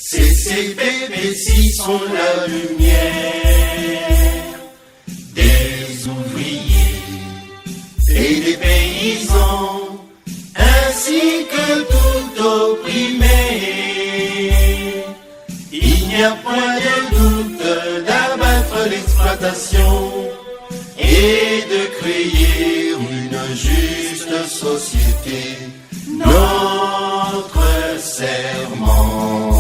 CCPPC sont la lumière des ouvriers et des paysans, ainsi que tout opprimé. Il n'y a point de doute d'abattre l'exploitation et de créer une juste société. Notre serment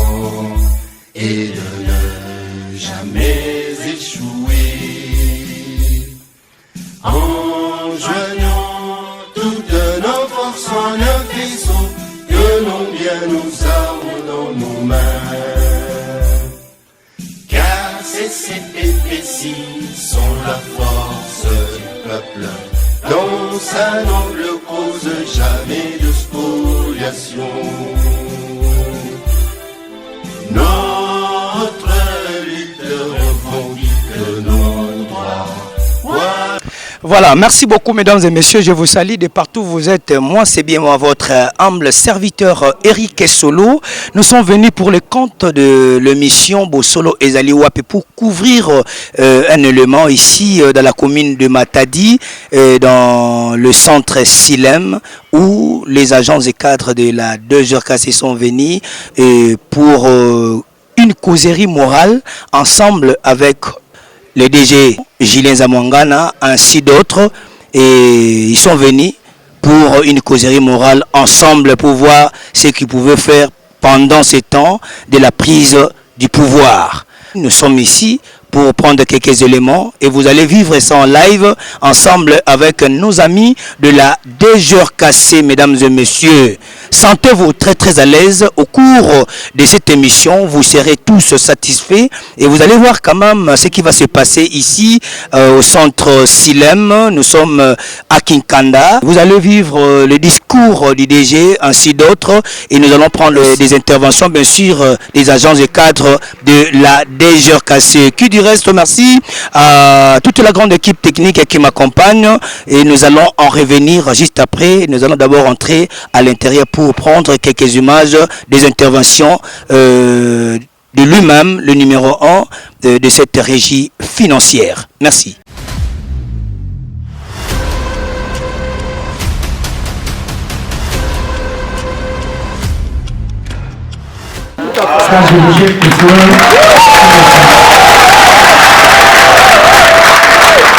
est de ne jamais échouer. En joignant toutes nos forces en un vaisseau, que l'on bien nous arme dans nos mains. Car ces CPPC sont la force du peuple, dans sa noble cause, jamais de spoliation. Notre lutte revendique nos droits. Voilà, merci beaucoup mesdames et messieurs, je vous salue de partout où vous êtes. Moi c'est bien moi, votre humble serviteur Eric Solo. Nous sommes venus pour le compte de l'émission Bosolo Ezali Wapi pour couvrir un élément ici dans la commune de Matadi, dans le centre Silem, où les agents et cadres de la 2HKC sont venus pour une causerie morale ensemble avec le DG Gilles Zamwangana ainsi d'autres, et ils sont venus pour une causerie morale ensemble pour voir ce qu'ils pouvaient faire pendant ces temps de la prise du pouvoir. Nous sommes ici pour prendre quelques éléments et vous allez vivre ça en live ensemble avec nos amis de la 2HKC, mesdames et messieurs. Sentez-vous très très à l'aise au cours de cette émission, vous serez tous satisfaits et vous allez voir quand même ce qui va se passer ici au centre Silem. Nous sommes à Kinkanda. Vous allez vivre le discours du DG ainsi d'autres et nous allons prendre des interventions bien sûr des agents et cadres de la 2HKC. Qui du reste merci à toute la grande équipe technique qui m'accompagne et nous allons en revenir juste après. Nous allons d'abord entrer à l'intérieur pour prendre quelques images des interventions de lui-même, le numéro 1 de cette régie financière. Merci. Ça, je disais que tout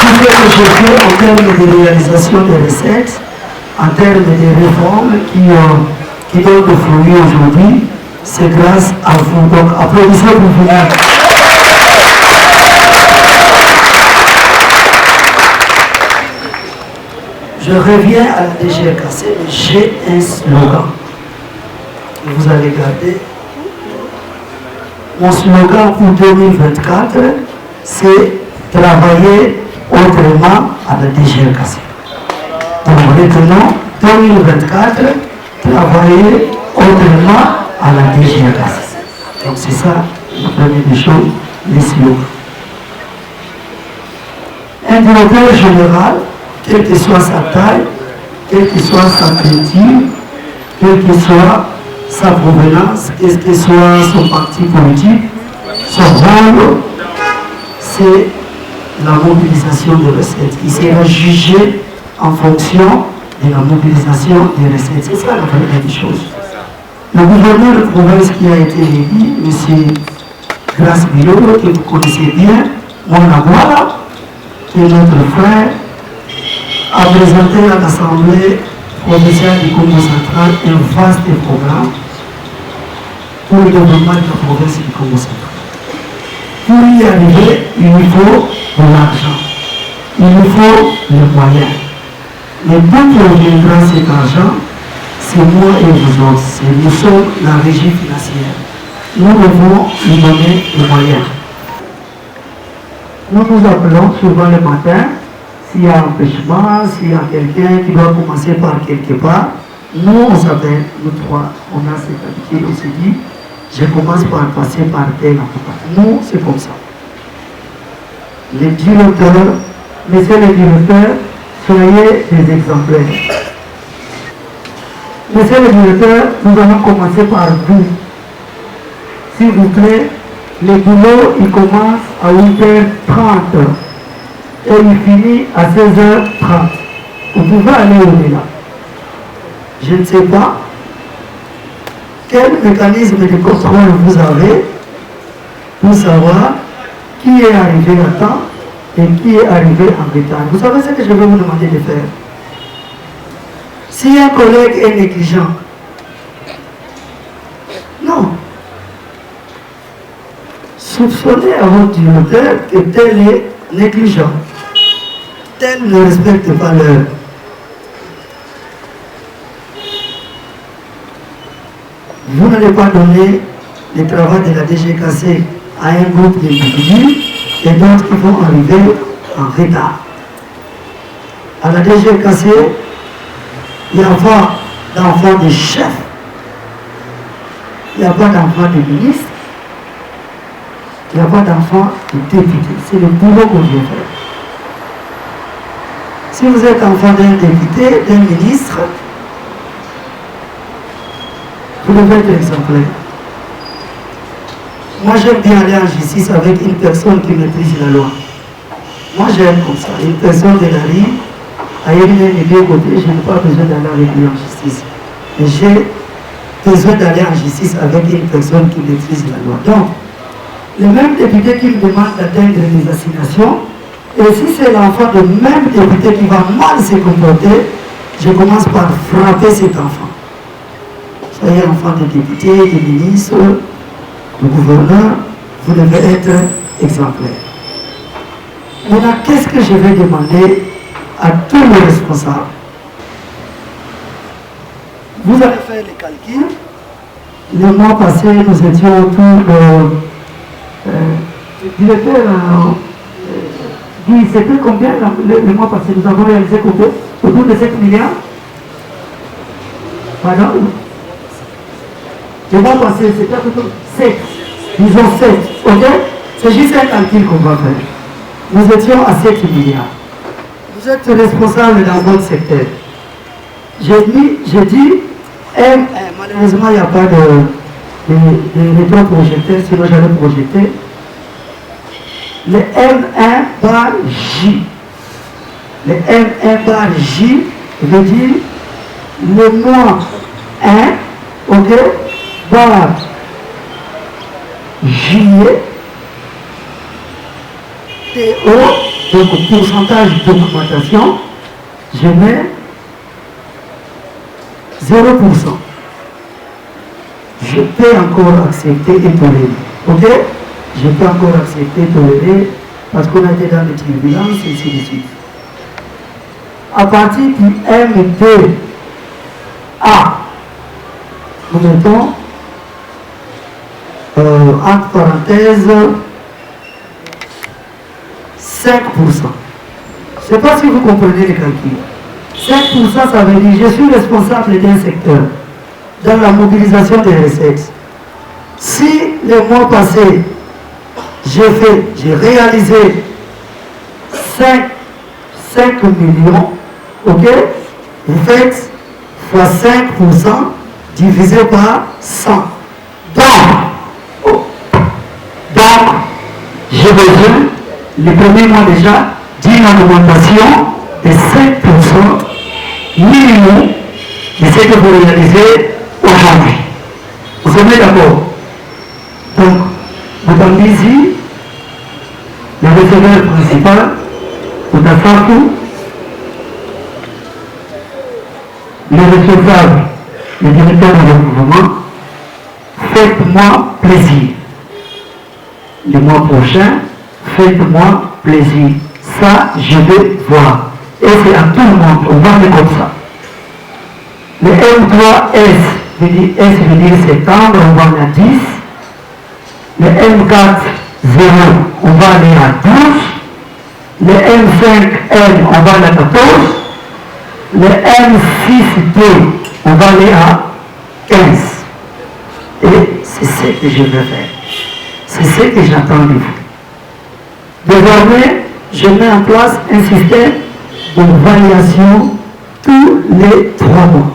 ce que je fais en termes de réalisation des recettes, en termes de réformes qui donnent le fruit aujourd'hui, c'est grâce à vous. Donc, applaudissez pour vous. Je reviens à la DGHKC, j'ai un slogan que vous allez garder. Mon slogan pour 2024, c'est travailler autrement à la DGHKC. Donc maintenant, 2024, travailler autrement à la DGHKC. Donc c'est ça, la première des choses, les slogans. Un directeur général, quelle que soit sa taille, quelle que soit sa culture, quelle que soit sa provenance, quel que soit son parti politique, son rôle, c'est la mobilisation des recettes. Il sera jugé en fonction de la mobilisation des recettes. C'est ça la première des choses. Le gouverneur de province qui a été élu, M. Grace Bilo, que vous connaissez bien, mon Aguara, qui est notre frère, a présenté à l'Assemblée provinciale du Congo central un vaste programme pour le développement de la province du Congo central. Pour y arriver, il nous faut de l'argent, il nous faut les moyens. Mais d'où proviendra cet argent? C'est moi et vous autres. Nous sommes la régie financière. Nous devons lui donner les moyens. Nous nous appelons souvent le matin, s'il y a un empêchement, s'il y a quelqu'un qui doit commencer par quelque part, nous on s'appelle, nous trois, on a cette habitude, on se dit, je commence par passer par tel avocat. Nous, c'est comme ça. Les directeurs, messieurs les directeurs, soyez des exemplaires. Messieurs les directeurs, nous allons commencer par vous. s'il vous plaît, le boulot, il commence à 8h30 et il finit à 16h30. Vous pouvez aller au-delà. Je ne sais pas quel mécanisme de contrôle vous avez pour savoir qui est arrivé à temps et qui est arrivé en retard. Vous savez ce que je vais vous demander de faire? Si un collègue est négligent, non. Soupçonnez à votre directeur que tel est négligent. Tel ne respecte pas l'heure. Vous n'allez pas donner le travail de la DGKC à un groupe d'individus et d'autres qui vont arriver en retard. À la DGKC, il n'y a pas d'enfant de chef, il n'y a pas d'enfant de ministre, il n'y a pas d'enfant de député. C'est le boulot qu'on vient faire. Si vous êtes enfant d'un député, d'un ministre, vous devez être exemplaire. Moi, j'aime bien aller en justice avec une personne qui maîtrise la loi. Moi, j'aime comme ça. Une personne de la rue, à une des côté, je n'ai pas besoin d'aller avec lui en justice. Mais j'ai besoin d'aller en justice avec une personne qui maîtrise la loi. Donc, le même député qui me demande d'atteindre mes assignations, et si c'est l'enfant du même député qui va mal se comporter, je commence par frapper cet enfant. Soyez enfant de député, de ministre, de gouverneur, vous devez être exemplaire. Maintenant, qu'est-ce que je vais demander à tous les responsables? Vous allez faire les calculs. Le mois passé, nous étions autour de... directeur dit, c'était combien le mois passé? Nous avons réalisé combien? Autour de 7 milliards? Pardon? Le mois passé, c'était plutôt 7. Disons 7. Ok? C'est juste un calcul qu'on va faire. Nous étions à 7 milliards. Vous êtes responsable dans votre secteur. J'ai dit, malheureusement, il n'y a pas de rétroprojecteur, sinon j'allais projeter. Le M1 bar J. Le M1 bar J veut dire le mois 1, ok, bar juillet, TO, donc pourcentage d'augmentation, je mets 0%. Je peux encore accepter et tolérer. Ok? Je peux encore accepter et tolérer parce qu'on a été dans les turbulences et ainsi de suite. À partir du M2A, nous mettons entre parenthèses 5%. Je ne sais pas si vous comprenez les calculs. 5%, ça veut dire je suis responsable d'un secteur dans la mobilisation des recettes. Si le mois passé, j'ai réalisé 5 millions, ok, vous faites fois 5% divisé par 100. Donc, j'ai besoin, le premier mois déjà, d'une augmentation de 5% minimum de ce que vous réalisez aujourd'hui. Vous êtes d'accord? Donc, vous ici, le receveur principal, Outafakou, le responsable, le directeur de mouvement, faites-moi plaisir. Le mois prochain, faites-moi plaisir. Ça, je vais voir. Et c'est à tout le monde, on va faire comme ça. Le M3S, veut dire S veut dire septembre, on va aller à 10. Le M4, 0, on va aller à 12. Le M5N, on va aller à 14. Le M6P, on va aller à 15. Et c'est ce que je veux faire. C'est ce que j'attends de vous. Désormais, je mets en place un système de variation tous les 3 mois.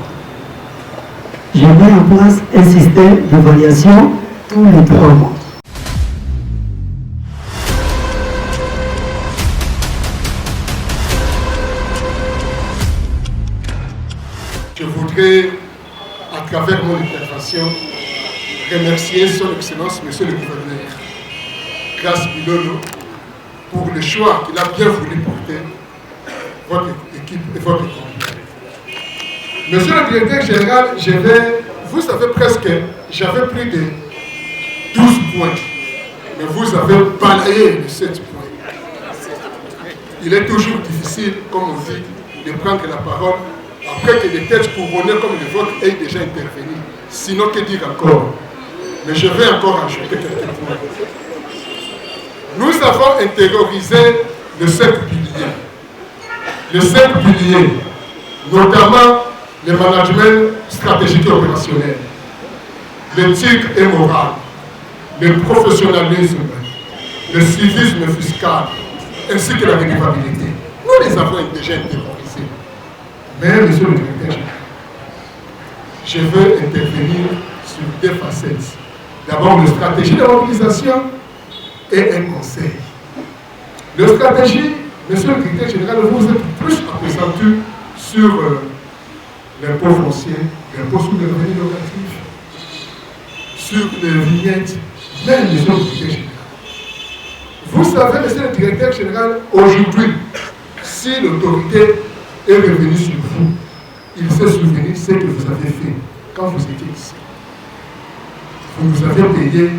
Je mets en place un système de variation tous les 3 mois. Je voudrais, à travers mon intervention, remercier Son Excellence, Monsieur le Gouverneur, Grace Bilolo, pour le choix qu'il a bien voulu porter votre équipe et votre groupe. Monsieur le Directeur Général, vous savez presque, j'avais plus de 12 points, mais vous avez balayé les 7 points. Il est toujours difficile, comme on dit, de prendre la parole après que des têtes couronnées comme les vôtres aient déjà intervenu. Sinon, que dire encore? Mais je vais encore ajouter quelques points. Nous avons intériorisé les 5 piliers. Les 5 piliers, notamment le management stratégique et opérationnel, l'éthique et morale, le professionnalisme, le civisme fiscal, ainsi que la redevabilité. Nous les avons déjà intériorisés. Mais, monsieur le directeur général, je veux intervenir sur 2 facettes. D'abord, la stratégie de mobilisation et un conseil. La stratégie, monsieur le directeur général, vous êtes plus appesantu sur l'impôt foncier, l'impôt sur le revenu locatif, sur les vignettes, même monsieur le directeur général. Vous savez, monsieur le directeur général, aujourd'hui, si l'autorité est revenue sur vous, il s'est souvenu ce que vous avez fait quand vous étiez ici. Vous nous avez payé,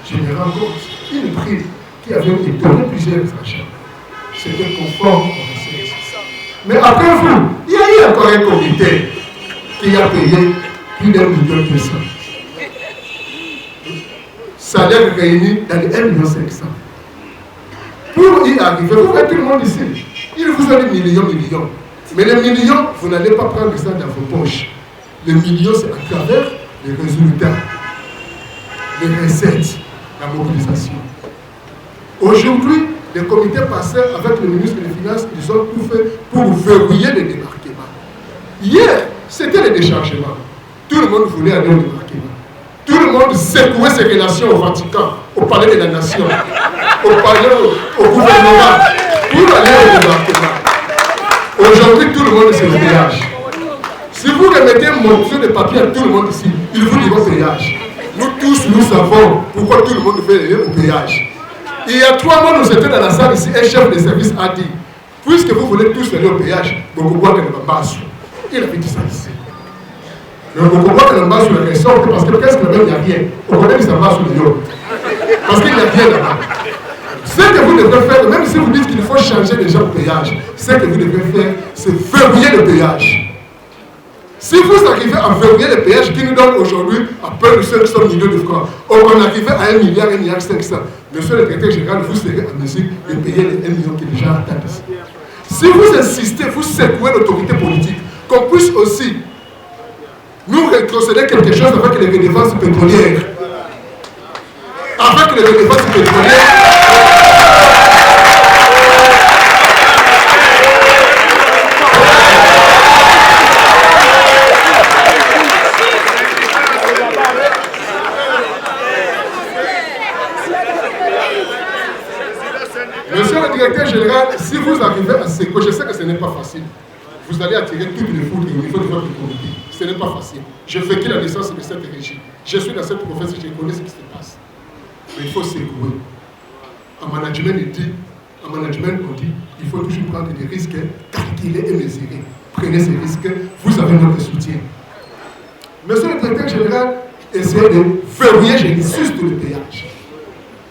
je me rends compte, une prime qui avait étonné plusieurs achats. C'était conforme au recette. Mais après vous, il y a eu encore un comité qui a payé plus d'1,2 million. Salaire réuni dans les 1,5 million. Pour y arriver, vous voyez tout le monde ici. Il vous a dit millions. Mais les millions, vous n'allez pas prendre ça dans vos poches. Les millions, c'est à travers les résultats, les recettes, la mobilisation. Aujourd'hui, les comités passaient avec le ministre des Finances, ils ont tout fait pour verrouiller les débarquements. Hier, c'était le déchargement. Tout le monde voulait aller au débarquement. Tout le monde secouait ses relations au Vatican, au palais de la Nation, au palais, au gouvernement, pour aller au débarquement. Aujourd'hui, tout le monde est sur le péage. Si vous remettez un morceau de papier à tout le monde ici, il vous dit au péage. Nous tous, nous savons pourquoi tout le monde fait aller au péage. Il y a 3 mois, nous étions dans la salle ici, un chef de service a dit, puisque vous voulez tous aller au péage, il avait dit ça ici. Mais on ne comprend pas que l'ambassade sur la question, parce que presque il n'y a rien. On connaît que ça va sur le lion. Parce qu'il n'y a rien là-bas. Ce que vous devez faire, même si vous dites qu'il faut changer déjà le péage, ce que vous devez faire, c'est verrouiller le péage. Si vous arrivez à verrouiller le péage qui nous donne aujourd'hui à peu de 500 millions de francs, on arrive à 1 milliard, 1,5 milliard, monsieur le directeur général, vous serez en mesure de payer les 1 million qui est déjà atteint ici. Si vous insistez, vous secouez l'autorité politique, qu'on puisse aussi nous rétrocéder quelque chose avec les redevances pétrolières. Avec les redevances pétrolières, monsieur le directeur général, si vous arrivez à ce que je sais que ce n'est pas facile, vous allez attirer toutes les foudres au niveau de votre communauté. Ce n'est pas facile. Je fais la naissance de cette régie. Je suis dans cette profession, je connais ce qui se passe. Mais il faut secouer. En management, on dit il faut toujours prendre des risques, calculer et mesurer. Prenez ces risques, vous avez notre soutien. Monsieur le directeur général, essayez de verrouiller, j'insiste, le péage.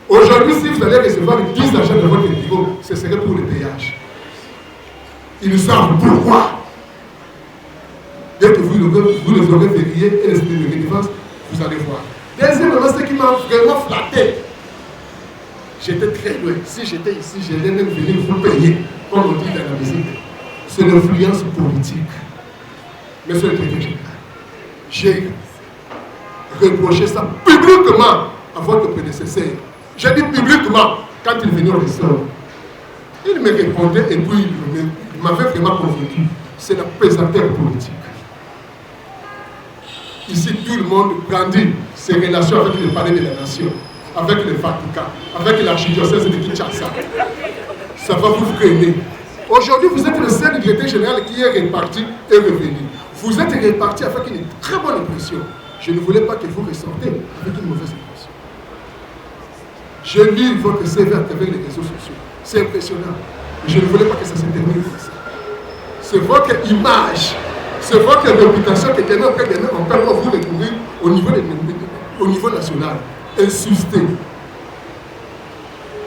Aujourd'hui, si vous allez recevoir 10 agents de votre bureau, ce serait pour le péage. Ils savent pourquoi. Dès que vous les aurez verrouillés et les redévances, vous allez voir. Deuxièmement, ce qui m'a vraiment flatté, j'étais très loin. Si j'étais ici, j'allais même venir vous payer, comme on dit dans la musique. C'est l'influence politique. Monsieur le directeur général, j'ai reproché ça publiquement à votre prédécesseur. J'ai dit publiquement, quand il venait au ressort. Il me répondait et puis il m'avait vraiment convaincu. C'est la pesanteur politique. Ici, tout le monde brandit ses relations avec le palais de la nation, avec le Vatican, avec l'archidiocèse de Kinshasa. Ça va vous freiner. Aujourd'hui, vous êtes le seul directeur général qui est reparti et revenu. Vous êtes reparti avec une très bonne impression. Je ne voulais pas que vous ressortez avec une mauvaise impression. Je lis votre CV à travers les réseaux sociaux. C'est impressionnant. Je ne voulais pas que ça se termine comme ça. C'est votre image, c'est votre réputation que demain après demain, on peut vous recourir au niveau national. Insister.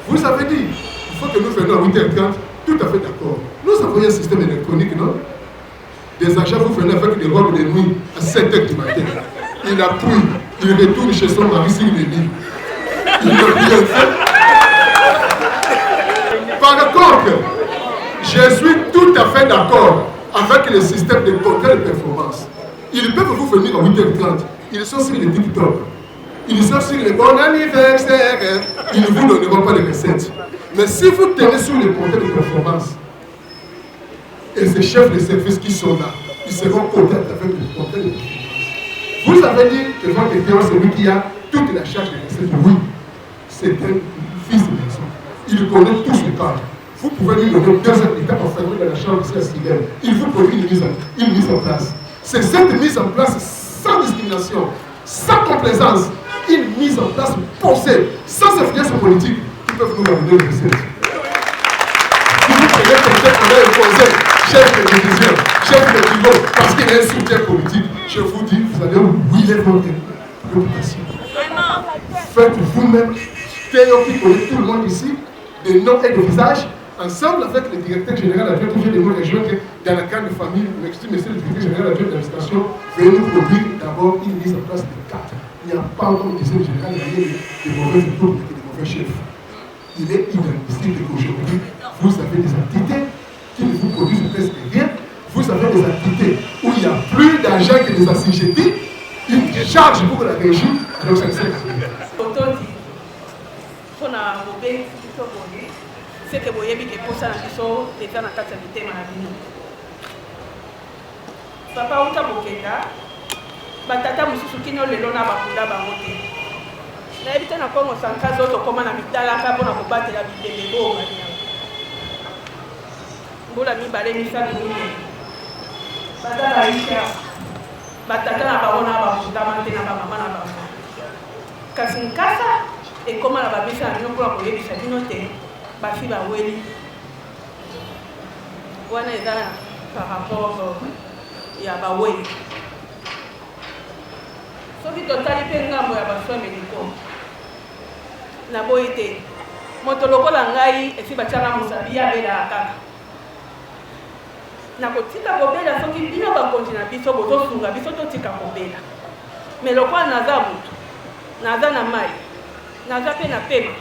Vous avez dit, il faut que nous venions à 8h30, tout à fait d'accord. Nous avons un système électronique, non? Des agents, vous venez avec des robes de nuit à 7h du matin. Il appuie, il retourne chez son mari sur le lit. Il n'a rien fait. Par contre, je suis tout à fait d'accord avec le système de contrôle de performance. Ils peuvent vous venir à 8h30. Ils sont sur les TikTok. Ils sont sur les bon anniversaire. Ils ne vous donneront pas les recettes. Mais si vous tenez sur les contrôles de performance, et ces chefs de service qui sont là, ils seront contents avec le contrôle de performance. Vous avez dit que votre client, c'est lui qui a toute la charge des recettes. Oui, c'est un fils de maison. Il connaît tout ce cadre. Vous pouvez lui donner 2 heures d'état pour fermer dans la chambre ici à Sylvain. Il vous produit une mise en place. C'est cette mise en place sans discrimination, sans complaisance, une mise en place pensée, sans influence politique, qui peuvent nous donner les recettes. Si vous prenez quelqu'un qu'on a imposé, chef de division, chef de bureau, parce qu'il a un soutien politique, je vous dis, vous allez oublier votre réputation. Faites vous-même, qui connaît tout le monde ici, de nom et de visage, ensemble avec le directeur général adjoint qui vient de nous rejoindre dans la cadre de famille, monsieur le directeur général adjoint de l'administration, veuillez nous produire d'abord une mise en place de cadre. Il n'y a pas, comme disait le général, de mauvais étoiles et de mauvais chefs. Il est inadmissible qu'aujourd'hui, vous avez des entités qui ne vous produisent presque rien. Vous avez des entités où il n'y a plus d'argent que des assujettis, une charge pour la régie, alors ça ne sert à rien. C'est que vous voyez que pour ça, nous sommes déjà dans la carte de thème à la vie. Papa, où tu as bokenda, batata mususu kino lelo na bakunda bangote. Na ebita na kongo sanka zoto koma na mitala ka pona kobatela bibebe bo ngania. Mbula mibale misali nini. Batata isha. Batata na babona bakunda mante na mama na baba. Kasi nkasa e koma na babisa na bino pona koyebisa bino te. Bafi ba weli wana eza par rapport ya ba weli soki totali mpe ngambo ya basoins médicaux na boyi te moto lokola ngai esi batiaka mosabi abelaka kaka na kotika kobela soki bino bakonzi na biso bozosunga biso totika kobela me lokola naza moto naza na mai naza mpe na pema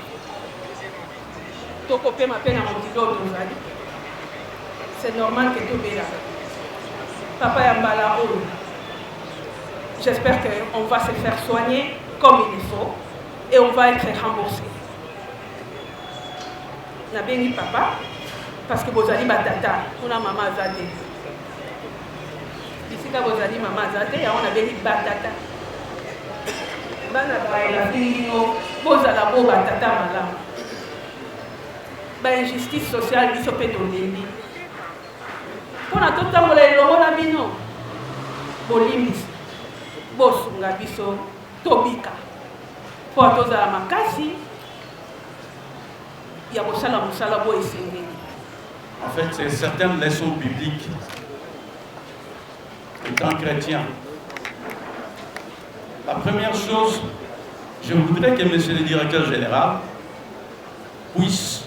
c'est normal que tout est là. Papa Yambala, j'espère qu'on va se faire soigner comme il faut et on va être remboursé. Na béni papa parce que vous allez batata, on a maman azate. Ici quand vous allez maman azate, on a béni batata. Bana ba la fino, vous allez bo batata malam. Injustice sociale biso pe toleli mpona totambola elongo na bino bolimbisi bosunga biso tobika mpo tozala makasi ya kosala mosala bo esengeli. En fait, c'est certaines leçons bibliques étant chrétien. La première chose, je voudrais que monsieur le directeur général puisse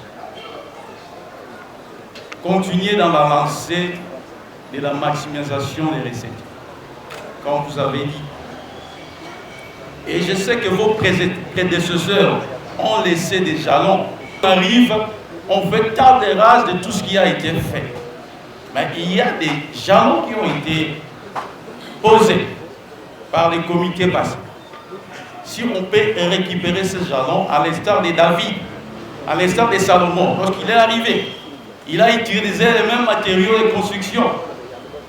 continuer dans la lancée de la maximisation des recettes, comme vous avez dit. Et je sais que vos prédécesseurs ont laissé des jalons. On arrive, on fait table rase de tout ce qui a été fait. Mais il y a des jalons qui ont été posés par les comités passés. Si on peut récupérer ces jalons, à l'instar de David, à l'instar de Salomon, lorsqu'il est arrivé, il a utilisé les mêmes matériaux de construction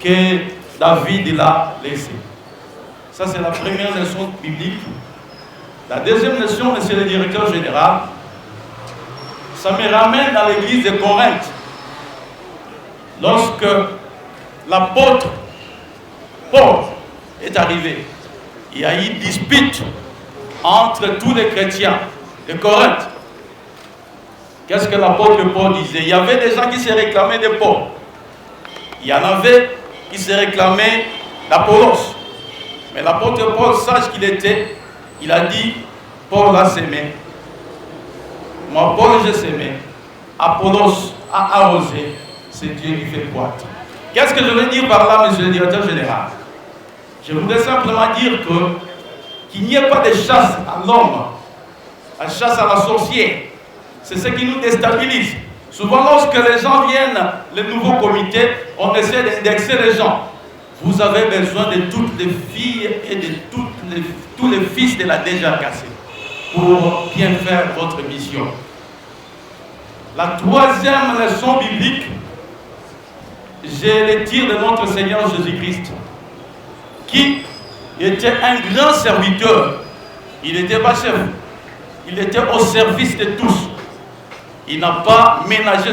que David l'a laissé. Ça, c'est la première leçon biblique. La deuxième leçon, monsieur le directeur général, ça me ramène à l'église de Corinthe. Lorsque l'apôtre Paul est arrivé, il y a eu une dispute entre tous les chrétiens de Corinthe. Qu'est-ce que l'apôtre Paul disait? Il y avait des gens qui se réclamaient de Paul. Il y en avait qui se réclamaient d'Apollos. Mais l'apôtre Paul, sage qu'il était, il a dit, Paul a sémé. Moi, Paul, j'ai sémé. Apollos a arrosé. C'est Dieu qui fait croître. Qu'est-ce que je veux dire par là, monsieur le directeur général? Je voudrais simplement dire qu'il n'y ait pas de chasse à l'homme, la chasse à la sorcière. C'est ce qui nous déstabilise. Souvent, lorsque les gens viennent, les nouveaux comités, on essaie d'indexer les gens. Vous avez besoin de toutes les filles et de tous les fils de la déjà cassée pour bien faire votre mission. La troisième leçon biblique, je le tire de notre Seigneur Jésus-Christ, qui était un grand serviteur. Il n'était pas chef, il était au service de tous. Il n'a pas ménagé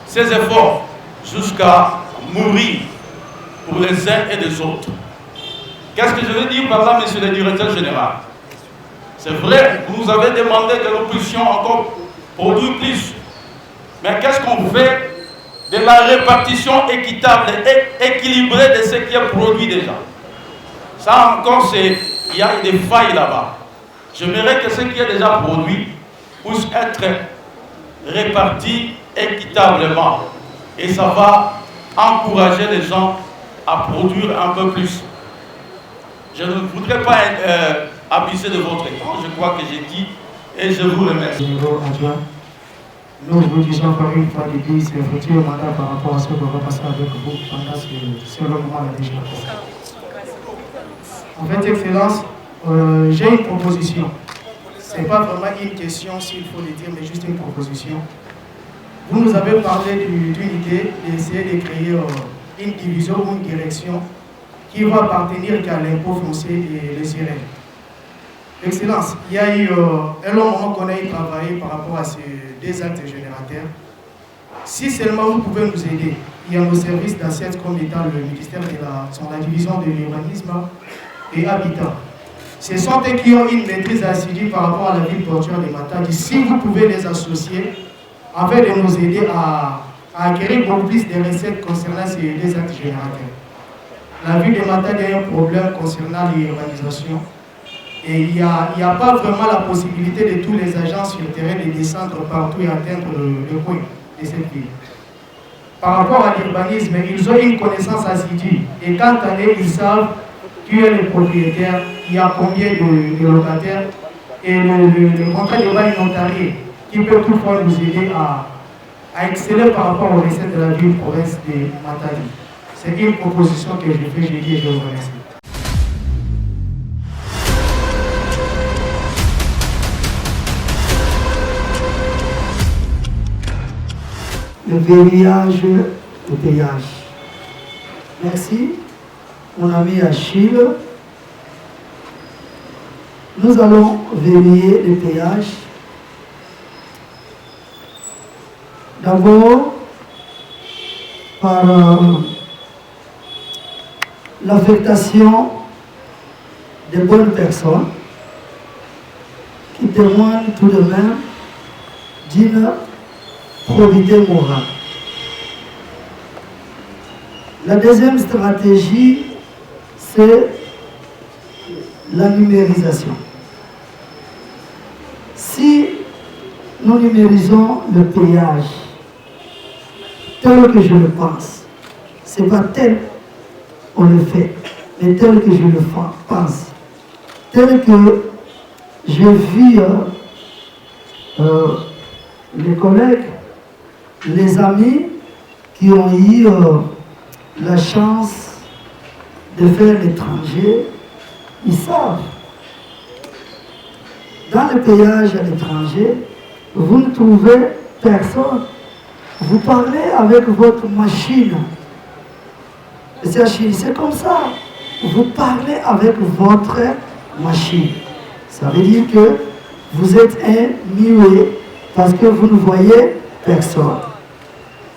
ses efforts, jusqu'à mourir pour les uns et les autres. Qu'est-ce que je veux dire par là, monsieur le directeur général? C'est vrai, vous nous avez demandé que nous puissions encore produire plus. Mais qu'est-ce qu'on fait de la répartition équitable et équilibrée de ce qui est produit déjà? Ça encore, il y a des failles là-bas. J'aimerais que ce qui est déjà produit puisse être réparti équitablement. Et ça va encourager les gens à produire un peu plus. Je ne voudrais pas abuser de votre temps. Je crois que j'ai dit et je vous remercie. Nous vous disons encore une fois l'Église est foutue au mandat par rapport à ce qu'on va passer avec vous pendant ce long moment là déjà. En fait, Excellence, j'ai une proposition. Ce n'est pas vraiment une question, s'il faut le dire, mais juste une proposition. Vous nous avez parlé d'une idée d'essayer de créer une division ou une direction qui va appartenir qu'à l'impôt foncier et les IRL. Excellence, il y a eu un long moment qu'on a travaillé par rapport à ces deux actes générateurs. Si seulement vous pouvez nous aider, il y a nos services d'assiette comme étant le ministère de la division de l'urbanisme et habitat. Ce sont eux qui ont une maîtrise assidue par rapport à la ville portuaire de Matadi. Si vous pouvez les associer, afin de nous aider à acquérir beaucoup plus de recettes concernant ces deux actes générateurs. La ville de Matadi a un problème concernant l'urbanisation. Et il n'y a pas vraiment la possibilité de tous les agents sur le terrain de descendre partout et atteindre le coin de cette ville. Par rapport à l'urbanisme, ils ont une connaissance assidue. Et quant à eux, ils savent qui est le propriétaire, il y a combien de locataires, et le contrat de bail notarié qui peut toutefois nous aider à exceller par rapport aux recettes de la ville province de Matadi. C'est une proposition que je fais, je dis et je vous remercie. Le verrouillage au péage. Merci, mon ami Achille. Nous allons verrouiller le péage. D'abord, par l'affectation de bonnes personnes qui témoignent tout de même d'une probité morale. La deuxième stratégie, c'est la numérisation. Si nous numérisons le péage tel que je le pense, ce n'est pas tel qu'on le fait, mais tel que je le pense, tel que j'ai vu les collègues, les amis qui ont eu la chance de faire l'étranger, ils savent. Dans le péage à l'étranger, vous ne trouvez personne. Vous parlez avec votre machine. C'est comme ça. vous parlez avec votre machine. Ça veut dire que vous êtes un muet parce que vous ne voyez personne.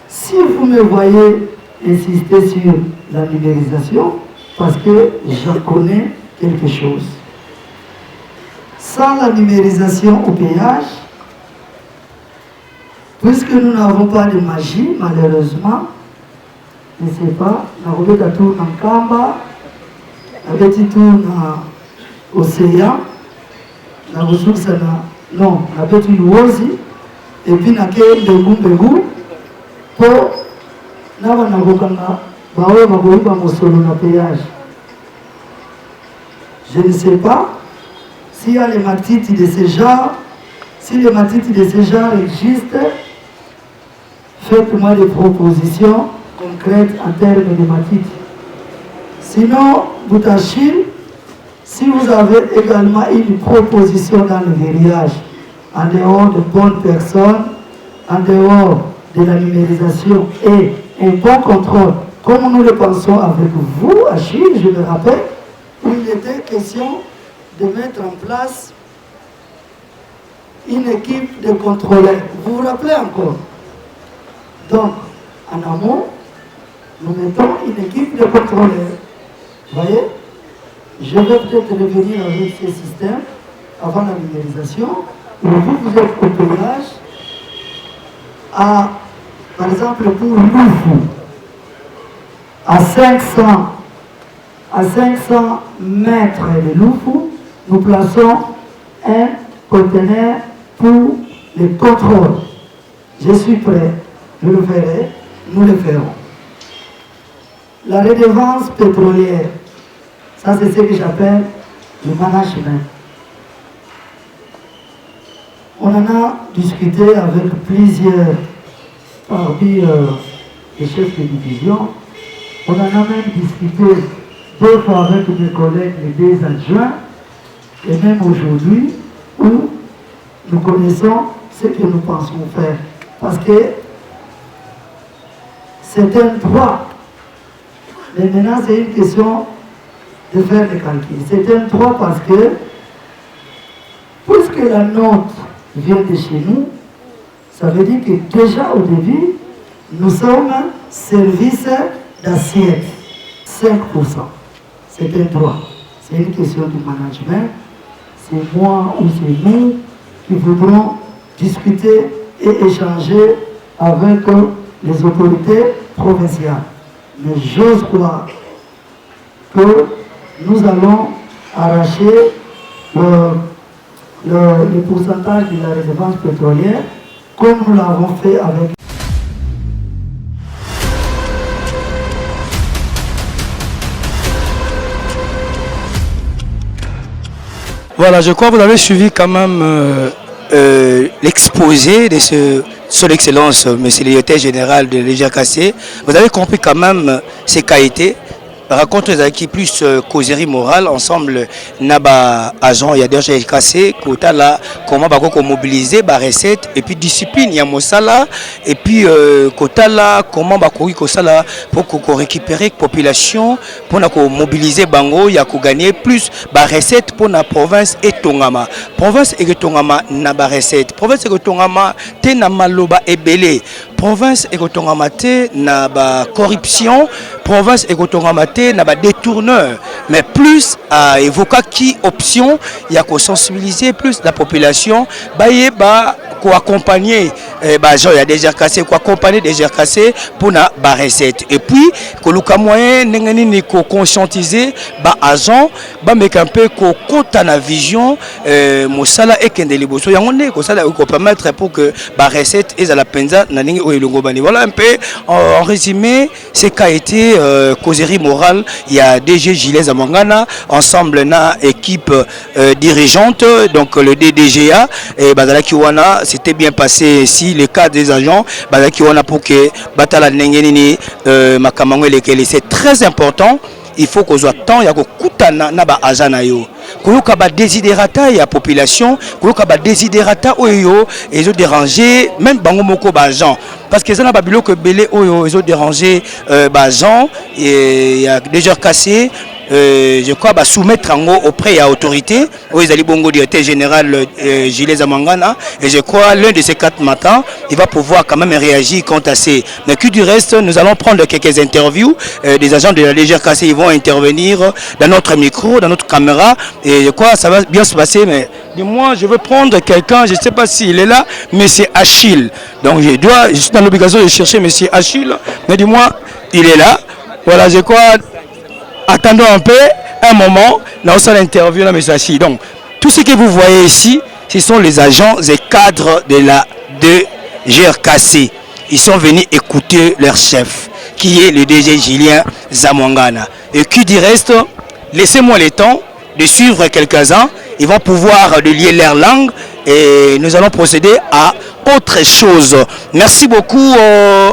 Si vous me voyez insister sur la numérisation, parce que je connais quelque chose. Sans la numérisation au péage, puisque nous n'avons pas de magie, malheureusement, je ne sais pas, nous avons tout dans Kamba, nous avons tout dans l'océan, nous avons tout ça non, nous avons tout l'oisi, et puis nous avons tout le pour nous avons péage. Je ne sais pas s'il y a les matites de ce genre, si les matites de ce genre existent, faites-moi des propositions concrètes en termes de matites. Sinon, Boutachil, si vous avez également une proposition dans le verrouillage, en dehors de bonnes personnes, en dehors de la numérisation et un bon contrôle, comme nous le pensons avec vous, Achille, je me rappelle, où il était question de mettre en place une équipe de contrôleurs. Vous vous rappelez encore? Donc, en amont, nous mettons une équipe de contrôleurs. Vous voyez? Je vais peut-être revenir avec ces systèmes avant la numérisation, où vous êtes au péage à, par exemple, pour Loufou, à 500 mètres de Loufou, nous plaçons un conteneur pour les contrôles. Je suis prêt, je le ferai, nous le ferons. La redevance pétrolière, ça c'est ce que j'appelle le management. On en a discuté avec plusieurs parmi les chefs de division. On en a même discuté 2 fois avec mes collègues, les 2 adjoints, et même aujourd'hui, où nous connaissons ce que nous pensons faire. Parce que c'est un droit. Mais maintenant, c'est une question de faire des calculs. C'est un droit parce que, puisque la note vient de chez nous, ça veut dire que déjà au début, nous sommes service d'assiette. 5%. C'est un droit. C'est une question du management. C'est moi ou c'est nous qui voudrons discuter et échanger avec les autorités provinciales. Mais j'ose croire que nous allons arracher le pourcentage de la redevance pétrolière comme nous l'avons fait avec. Voilà, je crois que vous avez suivi quand même l'exposé de son excellence, monsieur le directeur général de l'EGRKC. Vous avez compris quand même ses qualités. Raconte les acquis plus causerie morale ensemble naba agent il y a déjà cassé quota là comment ba ko mobiliser ba recette et puis discipline ya mosala et puis quota là comment ba ko sala pour ko récupérer population pour na ko mobiliser bango ya ko gagner plus ba recette pour na province et Tongama na ba recette province et Tongama te na maloba ebele province et Tongama te na ba corruption province et Tongama na ba détourneur mais plus à évoquer qui option il y a qu'on sensibiliser plus la population ba ko accompagner gens il y a des GRKC ko accompagner des GRKC pour na ba recette et puis ko luka moyen ngani ni ko conscientiser ba agent ba mekampe ko kota na vision mosala ekende liboso yango ne ko sala ko permettre pour que ba recette et la penza na ningi o elongo bani voilà un peu en résumé c'est qu'a été causerie morale. Il y a DG Gilles Zamangana, ensemble na équipe dirigeante, donc le DDGA et Badala Kiwana, c'était bien passé ici, le cas des agents, Badala Kiwana pour que Batala Nengenini, Makamango lesquels c'est très important. Il faut qu'on soit temps, il y a kutana na ba agana yo. Koloka ba desiderata ya population, koloka ba desiderata oyo et ont dérangé même bango moko ba agent parce que ça n'a pas bilo que belé oyo ils ont dérangé ba agent et il y a déjà cassé je crois, soumettre auprès de l'autorité, où ils allaient bongo directeur général Gilles Zamwangana, et je crois l'un de ces 4 matins, il va pouvoir quand même réagir contre assez. Mais que du reste, nous allons prendre quelques interviews, des agents de la DGRKC, ils vont intervenir dans notre micro, dans notre caméra, et je crois que ça va bien se passer, mais dis-moi, je veux prendre quelqu'un, je ne sais pas s'il est là, mais c'est Achille. Donc je suis dans l'obligation de chercher M. Achille, mais dis-moi, il est là. Voilà, je crois, attendons un peu, un moment, là on l'interview, là, M. Achille. Donc, tout ce que vous voyez ici, ce sont les agents et cadres de la DGRKC. Ils sont venus écouter leur chef, qui est le DG Julien Zamwangana. Et qui dit reste, laissez-moi le temps de suivre quelques-uns, ils vont pouvoir lier leur langue et nous allons procéder à autre chose. Merci beaucoup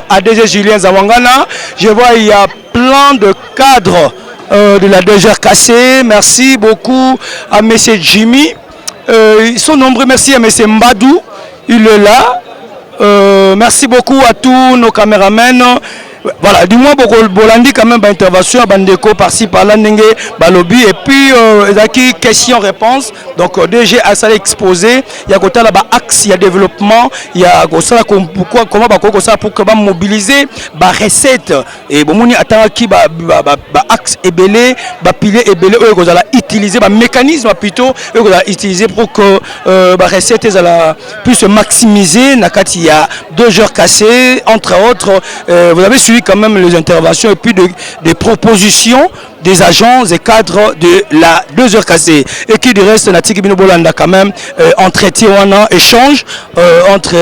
à DG Julien Zamwangana. Je vois il y a plein de cadres de la DGRKC. Merci beaucoup à M. Jimmy. Ils sont nombreux. Merci à M. Mbadou. Il est là. Merci beaucoup à tous nos caméramans. Voilà, du moins, Bolandi quand même, intervention, Bandeko, par-ci, par-là, Nengue, Balobi, et puis, il y a question-réponse. Donc, DG a ça exposé. Il y a côté là-bas, axe, il y a développement, il y a ça, pourquoi, comment, ça, pour que mobiliser, recette. Et bon, on attend qui, axe ébélé, pilier ébélé, eux, ils allons utiliser, mécanisme plutôt, eux, ils allons utiliser pour que, recette, puisse se maximiser. Nakati, il y a 2 heures cassées, entre autres, vous avez suivi quand même les interventions et puis des propositions des agents et cadres de la 2 heures cassées. Et qui du reste, Natiki Binobolanda quand même entretien un échange entre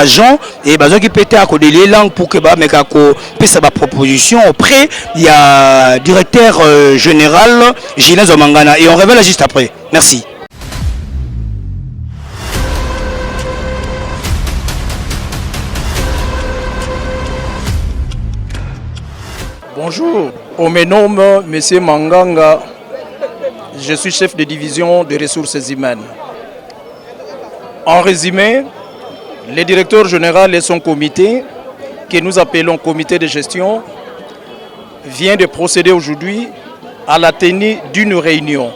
Jean et Bazon qui pétait à côté des langues pour que Mekako puisse sa proposition auprès. Il y a directeur général Gilles Zamwangana et on révèle juste après. Merci. Bonjour, on me nomme M. Manganga, je suis chef de division des ressources humaines. En résumé, le directeur général et son comité, que nous appelons comité de gestion, vient de procéder aujourd'hui à la tenue d'une réunion.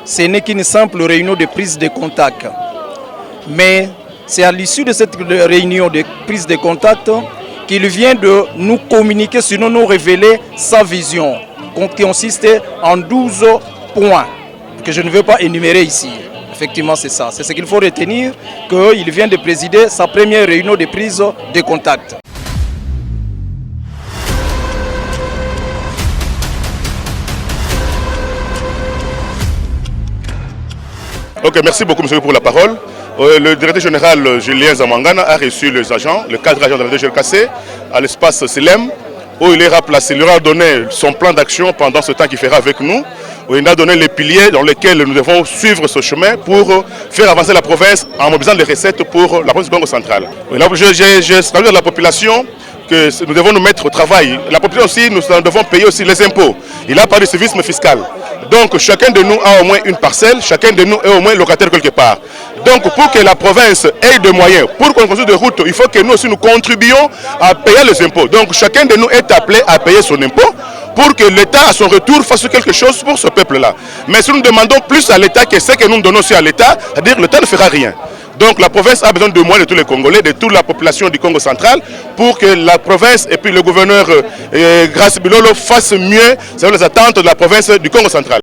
Ce n'est qu'une simple réunion de prise de contact. Mais c'est à l'issue de cette réunion de prise de contact qu'il vient de nous communiquer, sinon nous révéler sa vision, qui consiste en 12 points, que je ne veux pas énumérer ici. Effectivement, c'est ça. C'est ce qu'il faut retenir, qu'il vient de présider sa première réunion de prise de contact. Ok, merci beaucoup, monsieur, pour la parole. Le directeur général Julien Zamwangana a reçu les agents, le cadre agent de la DGRKC à l'espace Silem, où il leur a donné son plan d'action pendant ce temps qu'il fera avec nous, où il a donné les piliers dans lesquels nous devons suivre ce chemin pour faire avancer la province en mobilisant les recettes pour la province du Congo central. Je salue la population que nous devons nous mettre au travail. La population aussi, nous devons payer aussi les impôts. Il a parlé du civisme fiscal. Donc chacun de nous a au moins une parcelle, chacun de nous est au moins locataire quelque part. Donc pour que la province ait des moyens, pour qu'on construise des routes, il faut que nous aussi nous contribuions à payer les impôts. Donc chacun de nous est appelé à payer son impôt pour que l'État à son retour fasse quelque chose pour ce peuple-là. Mais si nous demandons plus à l'État que ce que nous donnons aussi à l'État, c'est-à-dire que l'État ne fera rien. Donc la province a besoin de moyens de tous les Congolais, de toute la population du Congo central, pour que la province et puis le gouverneur Grace Bilolo fassent mieux selon les attentes de la province du Congo central.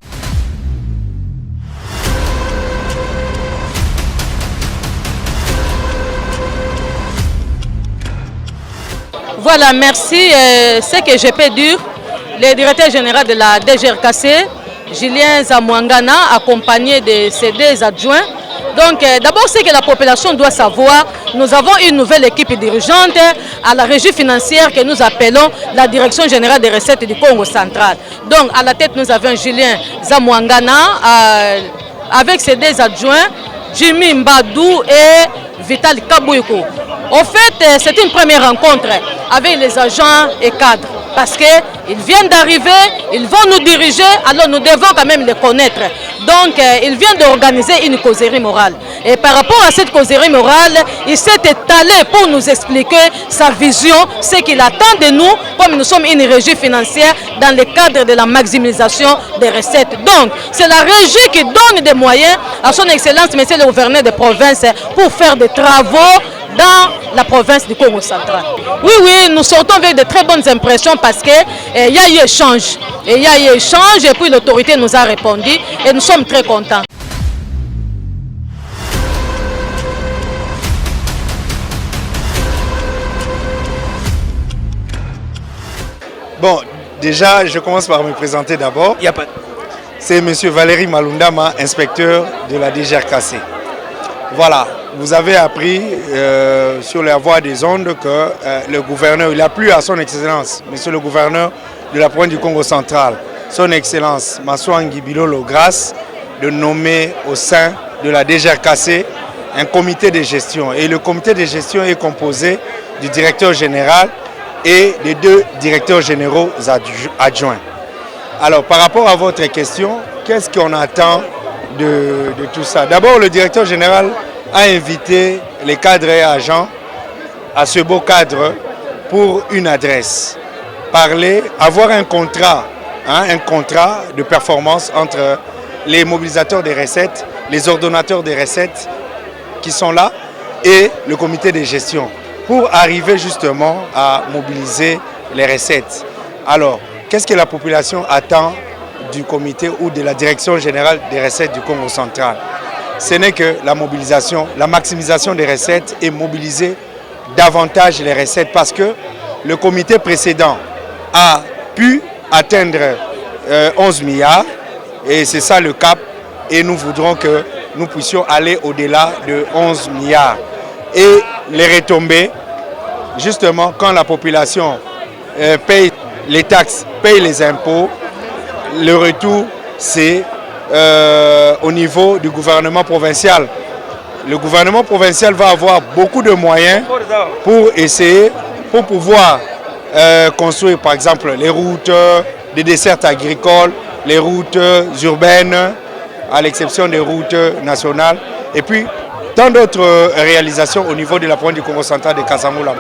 Voilà, merci. Ce que je peux dire, le directeur général de la DGRKC, Julien Zamwangana, accompagné de ses 2 adjoints. Donc d'abord, ce que la population doit savoir, nous avons une nouvelle équipe dirigeante à la régie financière que nous appelons la Direction générale des recettes du Congo central. Donc à la tête, nous avons Julien Zamwangana avec ses 2 adjoints, Jimmy Mbadou et Vital Kabouyko. En fait, c'est une première rencontre avec les agents et cadres. parce qu'ils viennent d'arriver, ils vont nous diriger, alors nous devons quand même les connaître. Donc, il vient d'organiser une causerie morale. Et par rapport à cette causerie morale, il s'est étalé pour nous expliquer sa vision, ce qu'il attend de nous, comme nous sommes une régie financière dans le cadre de la maximisation des recettes. Donc, c'est la régie qui donne des moyens à son Excellence, Monsieur le gouverneur de province, pour faire des travaux dans la province du Congo central. Oui, nous sortons avec de très bonnes impressions parce qu'il y a eu échange. Et il y a eu échange et puis l'autorité nous a répondu et nous sommes très contents. Bon, déjà, je commence par me présenter d'abord. Il n'y a pas de... C'est M. Valérie Malundama, inspecteur de la DGRKC. Voilà, vous avez appris sur la voie des ondes que le gouverneur, il a plu à son excellence, monsieur le gouverneur de la province du Congo central, son excellence Maswangi Bilolo Grasse, de nommer au sein de la DGRKC un comité de gestion. Et le comité de gestion est composé du directeur général et des 2 directeurs généraux adjoints. Alors, par rapport à votre question, qu'est-ce qu'on attend de tout ça? D'abord, le directeur général a invité les cadres et agents à ce beau cadre pour une adresse. Parler, avoir un contrat de performance entre les mobilisateurs des recettes, les ordonnateurs des recettes qui sont là et le comité de gestion pour arriver justement à mobiliser les recettes. Alors, qu'est-ce que la population attend du comité ou de la direction générale des recettes du Congo central? Ce n'est que la mobilisation, la maximisation des recettes et mobiliser davantage les recettes parce que le comité précédent a pu atteindre 11 milliards et c'est ça le cap et nous voudrons que nous puissions aller au-delà de 11 milliards. Et les retombées, justement quand la population paye les taxes, paye les impôts, le retour c'est au niveau du gouvernement provincial. Le gouvernement provincial va avoir beaucoup de moyens pour essayer, pour pouvoir construire par exemple les routes, des dessertes agricoles, les routes urbaines, à l'exception des routes nationales, et puis tant d'autres réalisations au niveau de la province du Congo central de Kasamoula.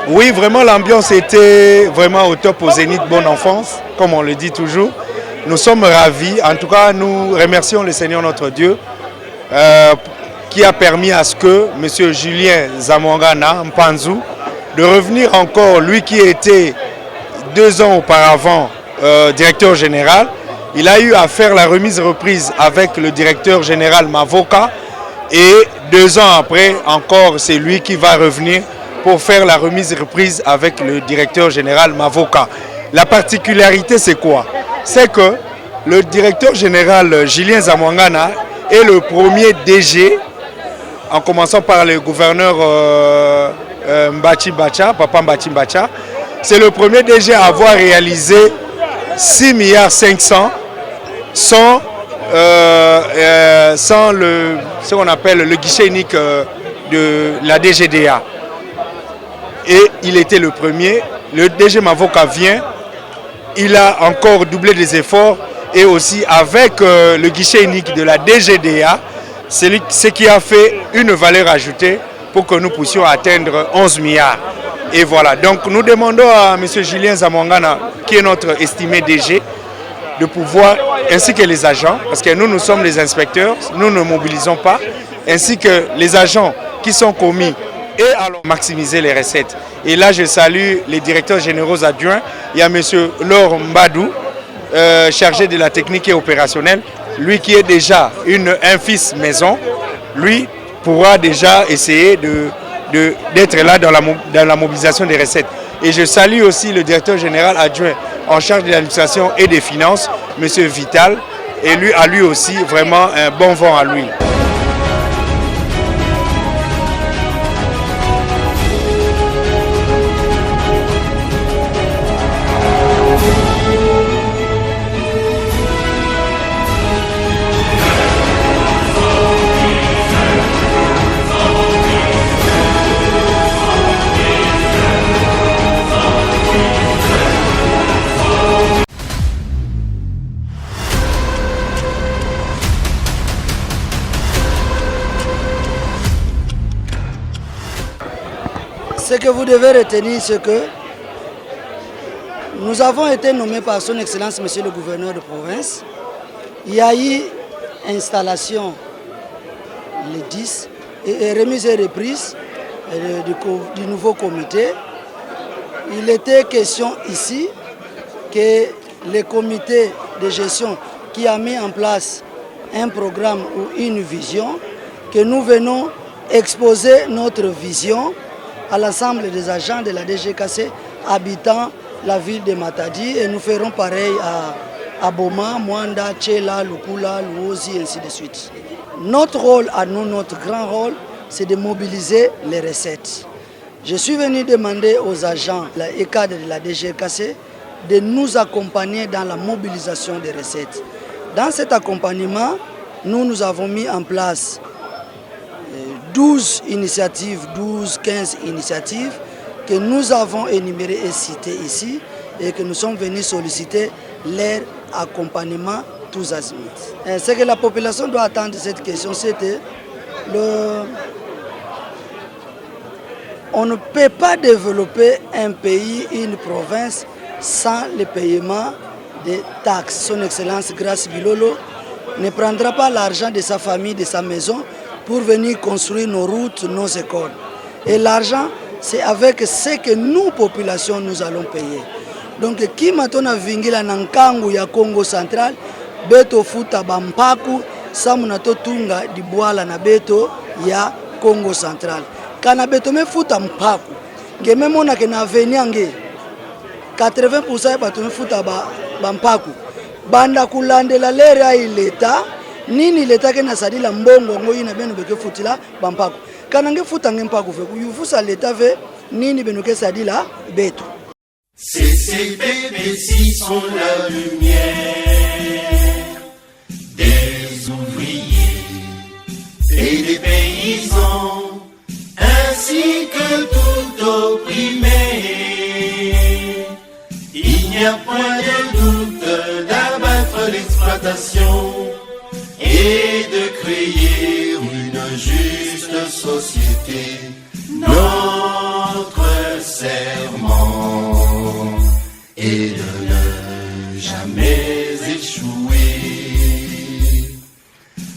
Oui, vraiment l'ambiance était vraiment au top, au zénith, bonne enfance, comme on le dit toujours. Nous sommes ravis, en tout cas nous remercions le Seigneur notre Dieu qui a permis à ce que M. Julien Zamwangana Mpanzu de revenir encore, lui qui était 2 ans auparavant directeur général, il a eu à faire la remise-reprise avec le directeur général Mavoka et 2 ans après encore c'est lui qui va revenir pour faire la remise-reprise avec le directeur général Mavoka. La particularité c'est quoi? C'est que le directeur général Julien Zamwangana est le premier DG, en commençant par le gouverneur Mbachi Bacha, Papa Mbachi Bacha. C'est le premier DG à avoir réalisé 6,5 milliards sans ce qu'on appelle le guichet unique de la DGDA. Et il était le premier. Le DG Mavoka vient. Il a encore doublé des efforts et aussi avec le guichet unique de la DGDA, c'est ce qui a fait une valeur ajoutée pour que nous puissions atteindre 11 milliards. Et voilà, donc nous demandons à M. Julien Zamwangana, qui est notre estimé DG, de pouvoir, ainsi que les agents, parce que nous sommes les inspecteurs, nous ne mobilisons pas, ainsi que les agents qui sont commis et alors maximiser les recettes. Et là, je salue les directeurs généraux adjoints. Il y a M. Laure Mbadou, chargé de la technique et opérationnelle. Lui qui est déjà un fils maison, lui pourra déjà essayer d'être là dans la mobilisation des recettes. Et je salue aussi le directeur général adjoint en charge de l'administration et des finances, M. Vital. Et lui, à lui aussi, vraiment un bon vent à lui. Ce que vous devez retenir, c'est que nous avons été nommés par son Excellence, Monsieur le Gouverneur de province. Il y a eu installation le 10 et remise et reprise du nouveau comité. Il était question ici que le comité de gestion qui a mis en place un programme ou une vision, que nous venons exposer notre vision à l'ensemble des agents de la DGKC habitant la ville de Matadi, et nous ferons pareil à Boma, Mwanda, Tchela, Lukula, Luozi, ainsi de suite. Notre rôle à nous, notre grand rôle, c'est de mobiliser les recettes. Je suis venu demander aux agents et cadres de la DGKC de nous accompagner dans la mobilisation des recettes. Dans cet accompagnement, nous avons mis en place 12 initiatives, 15 initiatives que nous avons énumérées et citées ici et que nous sommes venus solliciter leur accompagnement tous azimuts. Ce que la population doit attendre de cette question, c'était on ne peut pas développer un pays, une province sans le paiement des taxes. Son Excellence Grace Bilolo ne prendra pas l'argent de sa famille, de sa maison pour venir construire nos routes, nos écoles. Et l'argent, c'est avec ce que nous, population, nous allons payer. Donc, qui matona vingila nankangu ya Congo central, beto futa bampaku, samunato tunga di boala na beto ya Congo central. Kana beto me futa mpaku, ngeme mona ke na venyange 80% ya bato me futa bampaku. Banda kulandela lere ai leta, nini leta ke na sadila mbongo ngoyi na beno beke futila bampaku. Kana nge futa nge mpaku fe, kuyufusa leta ve, nini beno ke sadila beto. CCPPC sont la lumière des ouvriers et des paysans, ainsi que tout opprimé. Il n'y a point de doute d'abattre l'exploitation et de créer une juste société. Notre serment est de ne jamais échouer.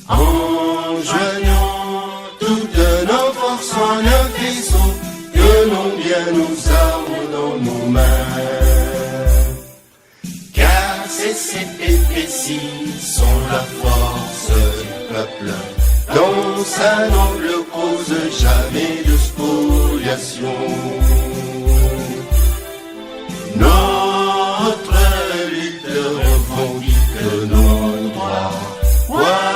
En joignant toutes nos forces en un vaisseau, tenons bien nos armes dans nos mains. Car ces CCPPC sont la force du peuple, dans sa noble cause, jamais de spoliation. Non.